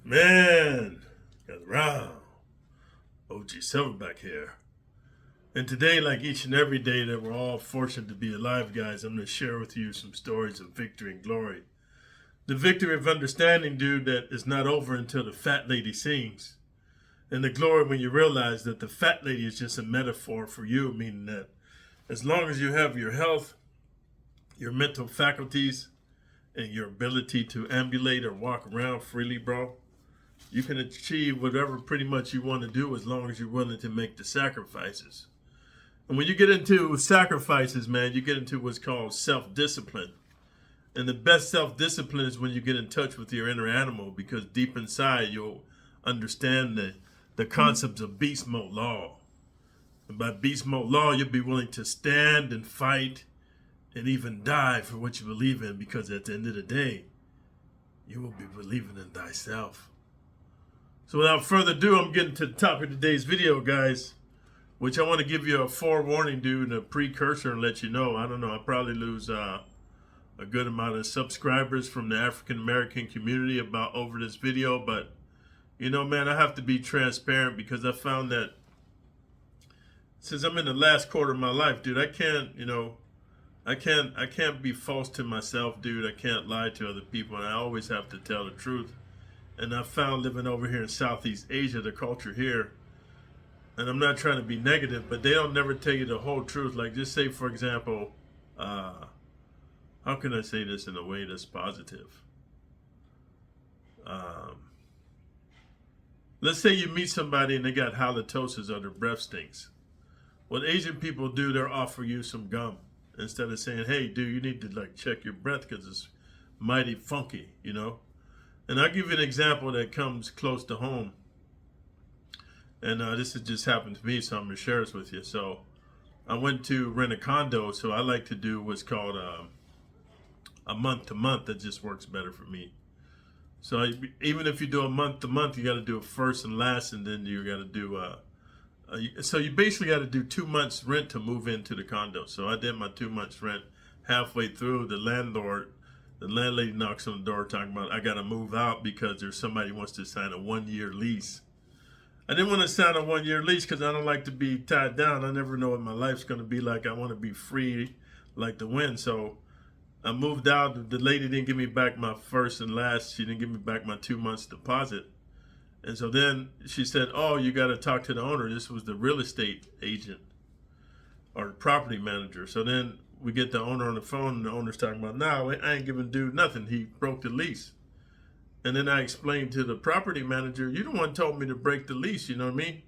Man, got around. OG Silverback here. And today, like each and every day that we're all fortunate to be alive, guys, I'm going to share with you some stories of victory and glory. The victory of understanding, dude, that is not over until the fat lady sings. And the glory when you realize that the fat lady is just a metaphor for you, meaning that as long as you have your health, your mental faculties, and your ability to ambulate or walk around freely, bro, you can achieve whatever pretty much you want to do as long as you're willing to make the sacrifices. And when you get into sacrifices, man, you get into what's called self-discipline. And the best self-discipline is when you get in touch with your inner animal, because deep inside you'll understand the concepts of beast mode law. And by beast mode law, you'll be willing to stand and fight and even die for what you believe in, because at the end of the day, you will be believing in thyself. So without further ado, I'm getting to the topic of today's video, guys, which I want to give you a forewarning, dude, and a precursor and let you know. I don't know, I'll probably lose a good amount of subscribers from the African American community over this video, but you know, man, I have to be transparent because I found that since I'm in the last quarter of my life, dude, I can't be false to myself, dude. I can't lie to other people, and I always have to tell the truth. And I found living over here in Southeast Asia, the culture here, and I'm not trying to be negative, but they don't never tell you the whole truth. Like, just say, for example, how can I say this in a way that's positive? Let's say you meet somebody and they got halitosis or their breath stinks. What Asian people do, they'll offer you some gum instead of saying, hey, dude, you need to like check your breath because it's mighty funky, you know? And I'll give you an example that comes close to home. And this has just happened to me, so I'm going to share this with you. So I went to rent a condo, so I like to do what's called a month-to-month. That just works better for me. So even if you do a month-to-month, you got to do a first and last, and then you got to do so you basically got to do 2 months rent to move into the condo. So I did my 2 months rent. Halfway through, the landlady knocks on the door talking about I got to move out because there's somebody who wants to sign a 1-year lease. I didn't want to sign a 1-year lease because I don't like to be tied down. I never know what my life's going to be like. I want to be free like the wind. So I moved out. The lady didn't give me back my first and last. She didn't give me back my 2 months deposit. And so then she said, oh, you got to talk to the owner. This was the real estate agent or the property manager. So then we get the owner on the phone, and the owner's talking about, no, I ain't giving dude nothing. He broke the lease. And then I explained to the property manager, you the one told me to break the lease, you know what I mean?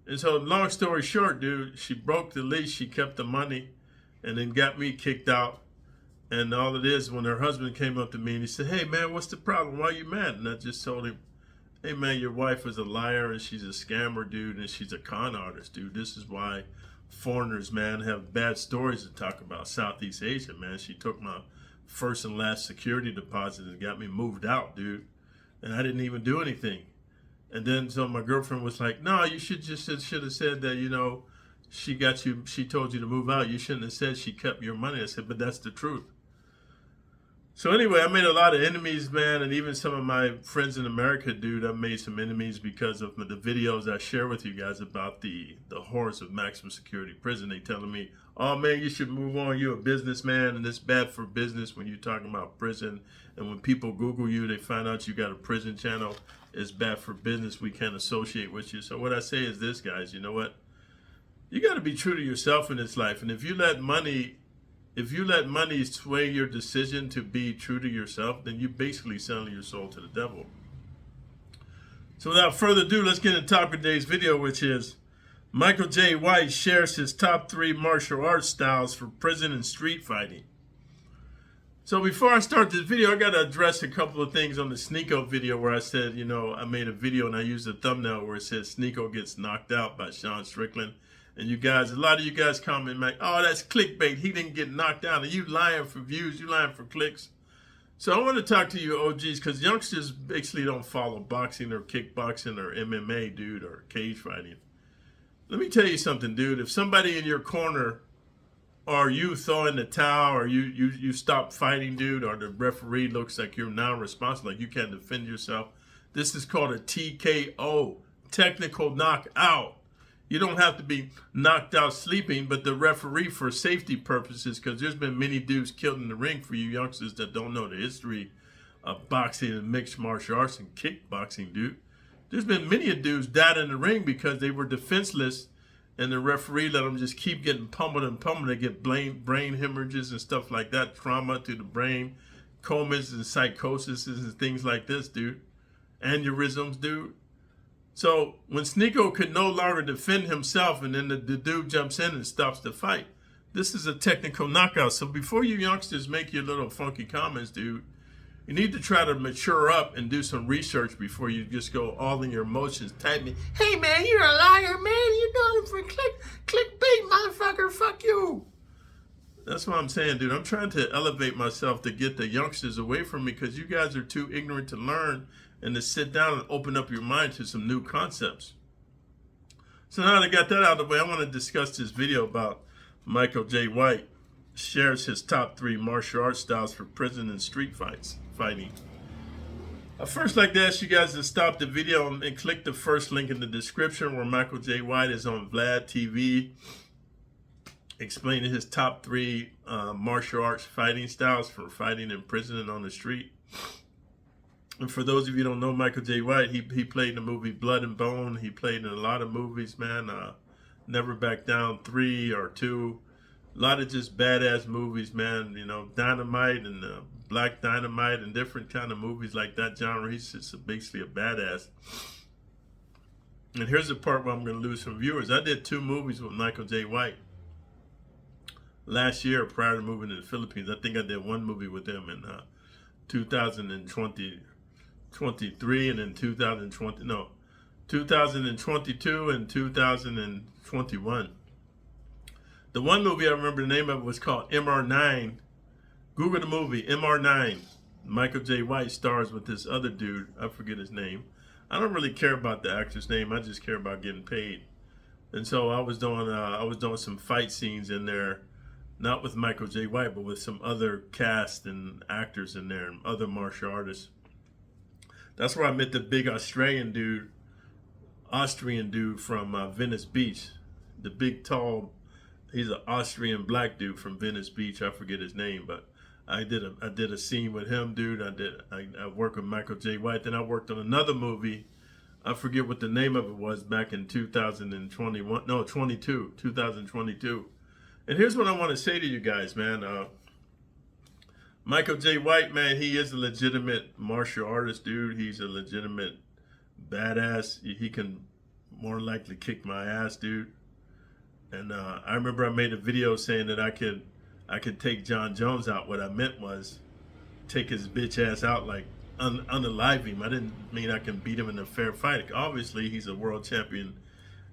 And so long story short, dude, she broke the lease, she kept the money, and then got me kicked out. And all it is, when her husband came up to me and he said, hey, man, what's the problem? Why are you mad? And I just told him, hey, man, your wife is a liar and she's a scammer, dude, and she's a con artist, dude. This is why foreigners, man, have bad stories to talk about. Southeast Asia, man. She took my first and last security deposit and got me moved out, dude. And I didn't even do anything. And then so my girlfriend was like, no, you should have said that, you know, she told you to move out. You shouldn't have said she kept your money. I said, but that's the truth. So anyway, I made a lot of enemies, man, and even some of my friends in America, dude, I made some enemies because of the videos I share with you guys about the horrors of maximum security prison. They telling me, oh, man, you should move on. You're a businessman, and it's bad for business when you're talking about prison. And when people Google you, they find out you got a prison channel. It's bad for business. We can't associate with you. So what I say is this, guys, you know what? You got to be true to yourself in this life. And if you let money sway your decision to be true to yourself, then you basically selling your soul to the devil. So without further ado, let's get into the topic of today's video, which is Michael J. White shares his top 3 martial arts styles for prison and street fighting. So before I start this video, I got to address a couple of things on the Sneeko video where I said, you know, I made a video and I used a thumbnail where it says Sneeko gets knocked out by Sean Strickland. And you guys, a lot of you guys comment like, oh, that's clickbait. He didn't get knocked out. And you lying for views. You lying for clicks. So I want to talk to you OGs because youngsters basically don't follow boxing or kickboxing or MMA, dude, or cage fighting. Let me tell you something, dude. If somebody in your corner or you throw in the towel or you stop fighting, dude, or the referee looks like you're now responsible, like you can't defend yourself, This is called a TKO, technical knockout. You don't have to be knocked out sleeping, but the referee, for safety purposes, because there's been many dudes killed in the ring, for you youngsters that don't know the history of boxing and mixed martial arts and kickboxing, dude. There's been many dudes died in the ring because they were defenseless, and the referee let them just keep getting pummeled and pummeled. They get brain hemorrhages and stuff like that, trauma to the brain, comas and psychosis and things like this, dude. Aneurysms, dude. So when Sneeko could no longer defend himself, and then the dude jumps in and stops the fight, this is a technical knockout. So before you youngsters make your little funky comments, dude, you need to try to mature up and do some research before you just go all in your emotions, type me, hey man, you're a liar, man, you're doing it for clickbait, motherfucker, fuck you. That's what I'm saying, dude. I'm trying to elevate myself to get the youngsters away from me, because you guys are too ignorant to learn and to sit down and open up your mind to some new concepts. So now that I got that out of the way, I want to discuss this video about Michael J. White shares his top 3 martial arts styles for prison and street fighting. I'd first like to ask you guys to stop the video and click the first link in the description, where Michael J. White is on Vlad TV explaining his top 3 martial arts fighting styles for fighting in prison and on the street. And for those of you who don't know Michael J. White, he played in the movie Blood and Bone. He played in a lot of movies, man. Never Back Down 3 or 2. A lot of just badass movies, man. You know, Dynamite and Black Dynamite and different kind of movies like that genre. He's just basically a badass. And here's the part where I'm going to lose some viewers. I did 2 movies with Michael J. White last year prior to moving to the Philippines. I think I did 1 movie with him in 2023 and in 2022 and 2021. The one movie I remember the name of was called MR9. Google the movie, MR9. Michael J. White stars with this other dude. I forget his name. I don't really care about the actor's name. I just care about getting paid. And so I was doing some fight scenes in there, not with Michael J. White, but with some other cast and actors in there and other martial artists. That's where I met the big Austrian dude from Venice Beach. The big, tall, he's an Austrian black dude from Venice Beach. I forget his name, but I did a scene with him, dude. I worked with Michael J. White. Then I worked on another movie. I forget what the name of it was, back in 2022. And here's what I want to say to you guys, man. Michael J. White, man, he is a legitimate martial artist, dude. He's a legitimate badass. He can more than likely kick my ass, dude. And I remember I made a video saying that I could take John Jones out. What I meant was take his bitch ass out, like unalive him. I didn't mean I can beat him in a fair fight. Obviously, he's a world champion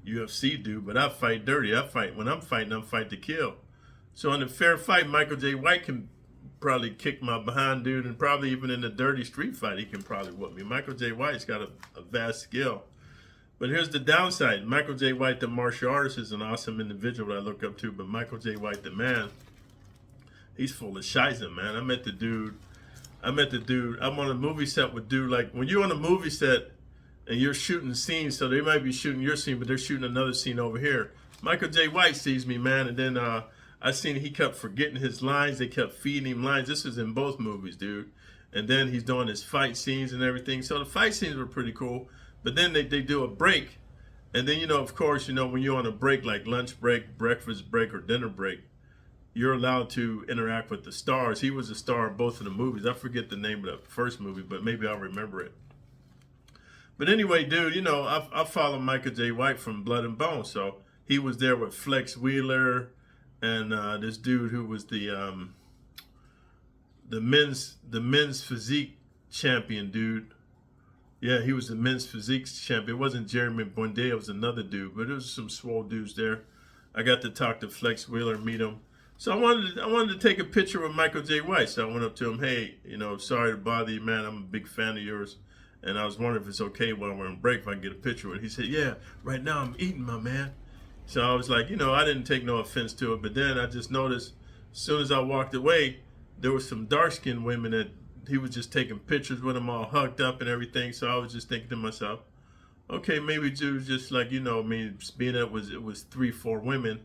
UFC dude, but I fight dirty. When I'm fighting to kill. So in a fair fight, Michael J. White can probably kick my behind, dude, and probably even in a dirty street fight, he can probably whoop me. Michael J. White's got a vast skill. But here's the downside. Michael J. White, the martial artist, is an awesome individual that I look up to, but Michael J. White, the man, he's full of shizen, man. I met the dude. I'm on a movie set with dude. Like, when you're on a movie set and you're shooting scenes, so they might be shooting your scene, but they're shooting another scene over here. Michael J. White sees me, man, and then I seen he kept forgetting his lines. They kept feeding him lines. This is in both movies, dude. And then he's doing his fight scenes and everything. So the fight scenes were pretty cool. But then they do a break. And then, of course, when you're on a break, like lunch break, breakfast break, or dinner break, you're allowed to interact with the stars. He was a star of both of the movies. I forget the name of the first movie, but maybe I'll remember it. But anyway, dude, I follow Michael J. White from Blood and Bone. So he was there with Flex Wheeler and this dude who was the men's physique champion, dude. Yeah, he was the men's physique champion. It wasn't Jeremy Bondet, it was another dude, but there was some swole dudes there. I got to talk to Flex Wheeler and meet him. So I wanted to take a picture with Michael J. White. So I went up to him, hey, sorry to bother you, man. I'm a big fan of yours. And I was wondering if it's okay while we're on break if I can get a picture with it. He said, yeah, right now I'm eating, my man. So I was like, I didn't take no offense to it. But then I just noticed, as soon as I walked away, there were some dark-skinned women that he was just taking pictures with him all hugged up and everything. So I was just thinking to myself, okay, maybe dude's just like, you know, I mean, being that it was 3-4 women,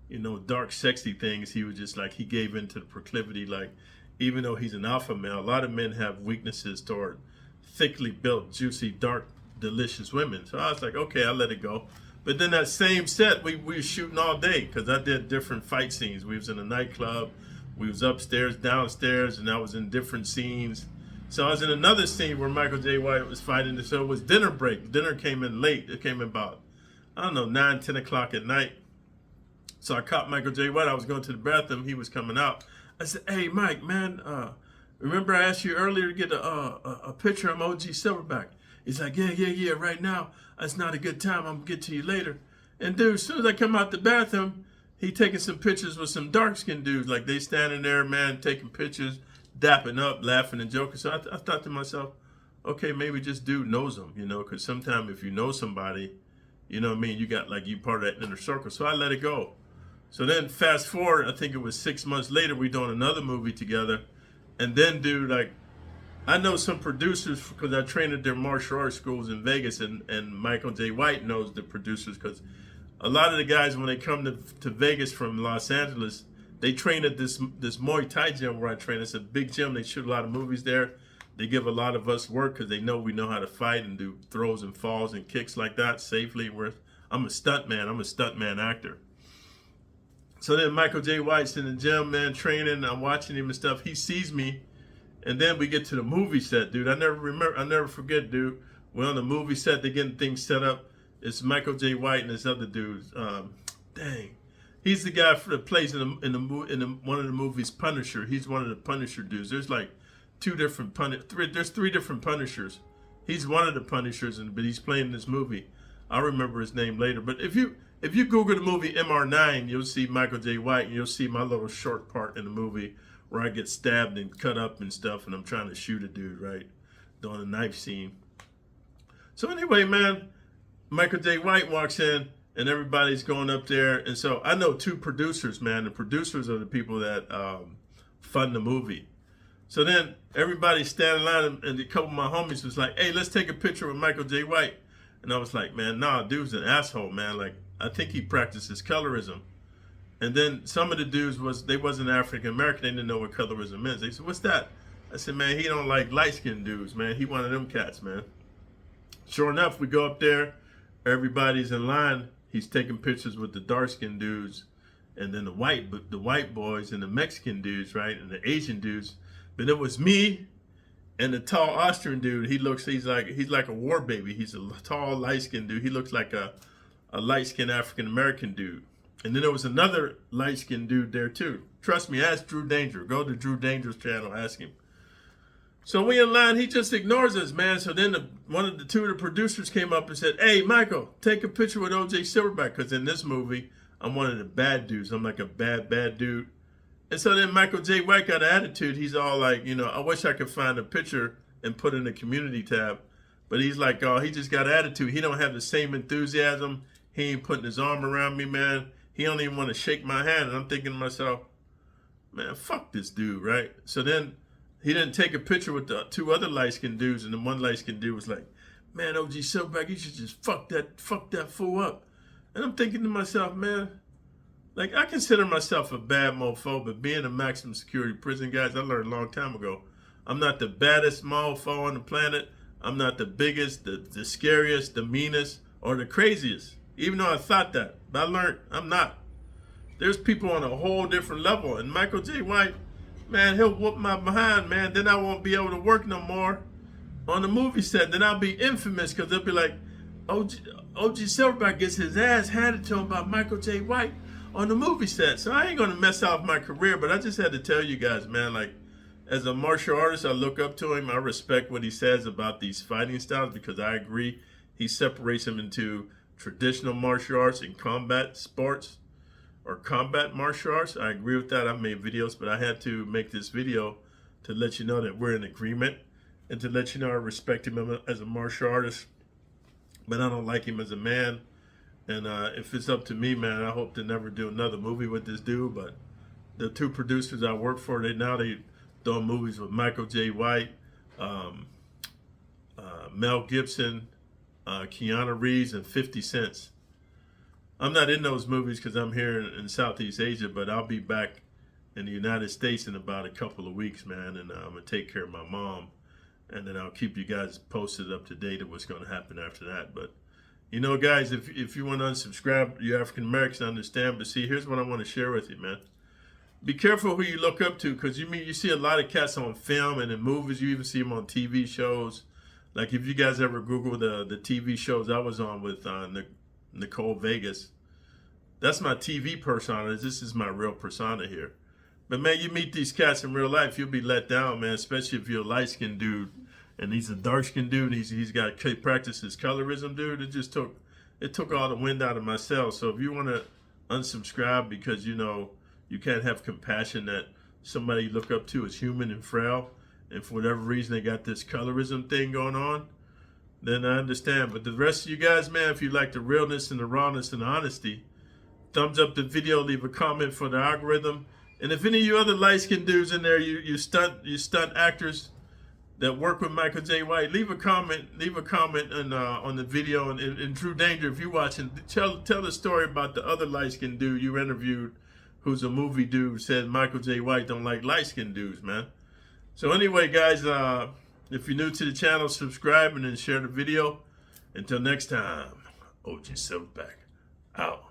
you know, dark, sexy things. He was just like, he gave into the proclivity. Like, even though he's an alpha male, a lot of men have weaknesses toward thickly built, juicy, dark, delicious women. So I was like, okay, I'll let it go. But then that same set, we were shooting all day because I did different fight scenes. We was in a nightclub, we was upstairs, downstairs, and I was in different scenes. So I was in another scene where Michael J. White was fighting. So it was dinner break. Dinner came in late. It came in about, I don't know, 9, 10 o'clock at night. So I caught Michael J. White. I was going to the bathroom. He was coming out. I said, hey, Mike, man, remember I asked you earlier to get a picture of OG Silverback? He's like, yeah, right now. It's not a good time. I'm going to get to you later. And dude, as soon as I come out the bathroom, he taking some pictures with some dark-skinned dudes. Like, they standing there, man, taking pictures, dapping up, laughing and joking. So I thought to myself, okay, maybe just dude knows them, you know, because sometimes if you know somebody, you know what I mean, you got, like, you part of that inner circle. So I let it go. So then fast forward, I think it was 6 months later, we doing another movie together. And then, dude, like, I know some producers because I trained at their martial arts schools in Vegas, and Michael J. White knows the producers because a lot of the guys, when they come to Vegas from Los Angeles, they train at this Muay Thai gym where I train. It's a big gym. They shoot a lot of movies there. They give a lot of us work because they know we know how to fight and do throws and falls and kicks like that safely. I'm a stunt man. I'm a stuntman actor. So then Michael J. White's in the gym, man, training. I'm watching him and stuff. He sees me. And then we get to the movie set, dude. I never forget, dude. We're on the movie set, they're getting things set up. It's Michael J. White and this other dude. Dang. He's the guy that plays in one of the movies, Punisher. He's one of the Punisher dudes. There's like there's 3 different Punishers. He's one of the Punishers, but he's playing in this movie. I'll remember his name later. But if you Google the movie MR9, you'll see Michael J. White, and you'll see my little short part in the movie where I get stabbed and cut up and stuff, and I'm trying to shoot a dude, right? Doing a knife scene. So anyway, man, Michael J. White walks in, and everybody's going up there. And so I know 2 producers, man. The producers are the people that fund the movie. So then everybody's standing in line, and a couple of my homies was like, hey, let's take a picture with Michael J. White. And I was like, man, nah, dude's an asshole, man. Like, I think he practices colorism. And then some of the dudes wasn't African American. They didn't know what colorism meant. They said, what's that? I said, man, he don't like light-skinned dudes, man. He one of them cats, man. Sure enough, we go up there. Everybody's in line. He's taking pictures with the dark-skinned dudes, and then the white boys and the Mexican dudes, right, and the Asian dudes. But it was me and the tall Austrian dude. He's like a war baby. He's a tall, light-skinned dude. He looks like a light-skinned African American dude. And then there was another light-skinned dude there too. Trust me, ask Drew Danger. Go to Drew Danger's channel, ask him. So we in line, he just ignores us, man. So then one of the 2 of the producers came up and said, hey, Michael, take a picture with OJ Silverback. Because in this movie, I'm one of the bad dudes. I'm like a bad dude. And so then Michael J. White got an attitude. He's all like, you know, I wish I could find a picture and put in the community tab. But he's like, oh, he just got attitude. He don't have the same enthusiasm. He ain't putting his arm around me, man. He don't even want to shake my hand. And I'm thinking to myself, man, fuck this dude, right? So then he didn't take a picture with the 2 other light-skinned dudes. And the one light-skinned dude was like, man, OG Silverback, you should just fuck that fool up. And I'm thinking to myself, man, like, I consider myself a bad mofo, but being a maximum security prison, guys, I learned a long time ago. I'm not the baddest mofo on the planet. I'm not the biggest, the scariest, the meanest, or the craziest. Even though I thought that, but I learned I'm not. There's people on a whole different level. And Michael J. White, man, he'll whoop my behind, man. Then I won't be able to work no more on the movie set. Then I'll be infamous because they'll be like, OG Silverback gets his ass handed to him by Michael J. White on the movie set. So I ain't going to mess off my career, but I just had to tell you guys, man, like, as a martial artist, I look up to him. I respect what he says about these fighting styles because I agree. He separates them into traditional martial arts and combat sports or combat martial arts. I agree with that. I've made videos, but I had to make this video to let you know that we're in agreement and to let you know I respect him as a martial artist, but I don't like him as a man. And if it's up to me, man, I hope to never do another movie with this dude. But the 2 producers I work for, they doing movies with Michael J. White, Mel Gibson, Keanu Reeves, and 50 Cent. I'm not in those movies because I'm here in Southeast Asia, but I'll be back in the United States in about a couple of weeks, man, and I'm going to take care of my mom, and then I'll keep you guys posted up to date of what's going to happen after that. But, you know, guys, if you want to unsubscribe, you African Americans, understand, but see, here's what I want to share with you, man. Be careful who you look up to, because you see a lot of cats on film and in movies. You even see them on TV shows. Like if you guys ever Google the TV shows I was on with Nicole Vegas, that's my TV persona. This is my real persona here. But man, you meet these cats in real life, you'll be let down, man. Especially if you're a light skinned dude and he's a dark skinned dude. And he's got practice his colorism, dude. It took all the wind out of my sails. So if you want to unsubscribe because you know you can't have compassion that somebody you look up to is human and frail, and for whatever reason they got this colorism thing going on, then I understand. But the rest of you guys, man, if you like the realness and the rawness and the honesty, thumbs up the video, leave a comment for the algorithm. And if any of you other light-skinned dudes in there, you stunt actors that work with Michael J. White, leave a comment on the video. And True Danger, if you're watching, tell the story about the other light-skinned dude you interviewed, who's a movie dude, said Michael J. White don't like light-skinned dudes, man. So anyway, guys, if you're new to the channel, subscribe and then share the video. Until next time, OG Silverback out.